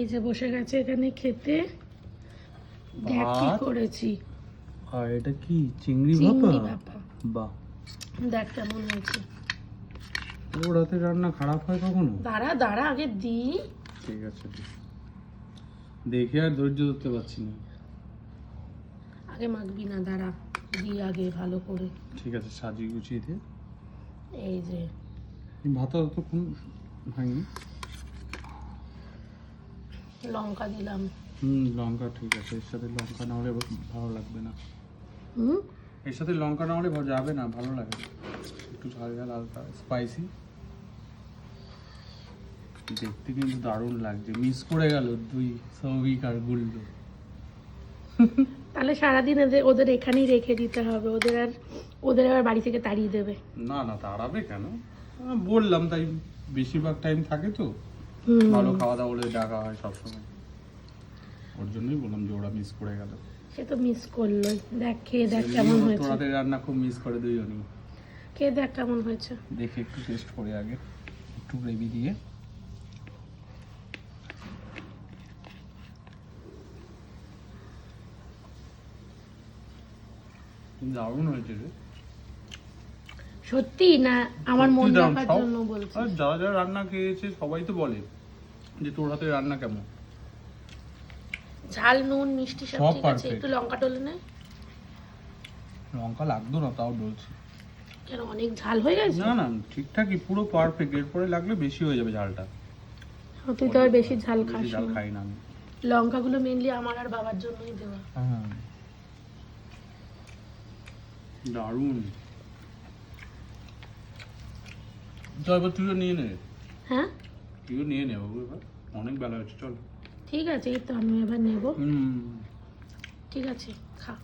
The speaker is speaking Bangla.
এই যে বসে গেছে এখানে খেতে। দেখ কি করেছি। আর এটা কি চিংড়ি ভাপা? বাহ, দেখ কেমন হয়েছে। তোর রাতে রান্না খারাপ হয় কখনো? দাঁড়া দাঁড়া আগে দি। ঠিক আছে, দেখে আর ধৈর্য ধরতে পারছি না। আগে মাখবি না, দাঁড়া দি আগে ভালো করে। ঠিক আছে, সাজিয়ে গুছিয়ে দে। এই যে ভাতটা তো কোন হয়নি। লঙ্কা দিলাম। লঙ্কা ঠিক আছে, এর সাথে লঙ্কা না হলে ভালো লাগবে না। হুম, এর সাথে লঙ্কা না হলে যাবে না, ভালো লাগে না। একটু ঝাল ঝাল হালকা স্পাইসি। দেখতে কিন্তু দারুণ লাগছে। মিস করে গেল দুই সৌভিক আর গুল্লু। তাহলে সারাদিন ওদের এখানেই রেখে দিতে হবে। ওদের আবার বাড়ি থেকে তাড়িয়ে দেবে। না না, তাড়াবে কেন, বললাম তাই। বেশিরভাগ টাইম থাকে তো, ভালো খাওয়া দাওয়া বলে ডাকা হয় সবসময়। ওর জন্যই বললাম যে ওরা মিস করে গেল। সে তো মিস করলোই। দেখ খেয়ে দেখ কেমন হয়েছে। তোরাদের রান্না খুব মিস করে দুইজনই। খেয়ে দেখ কেমন হয়েছে। দেখে একটু টেস্ট করে আগে, একটু গ্রেভি দিয়ে। দারুণ হয়েছে রে। সত্যি না আমার মন রাখার জন্য বলছি। যারা যারা রান্না খেয়েছে সবাই তো বলে যে তোর হাতে রান্না কেমন। ঝাল নুন মিষ্টি সব ঠিক আছে। একটু লঙ্কা টলে নে। লঙ্কা লাগতো না, তাও বলছি। কেন অনেক ঝাল হয়ে গেছে? না না, ঠিকঠাকই, পুরো পারফেক্ট। এরপরে লাগলে বেশি হয়ে যাবে ঝালটা। তুই তো আর বেশি ঝাল খাস ঝাল না। খাই না আমি। লঙ্কাগুলো মেইনলি আমার আর বাবার জন্যই দেওয়া। দারুণ। তো এবার তুইও নিয়ে নে। হ্যাঁ, তুইও নিয়ে নে বাবু, এবার অনেক বেলা হচ্ছে, চল। ঠিক আছে, এই তো আমি এবার নেব। হুম, ঠিক আছে, খা।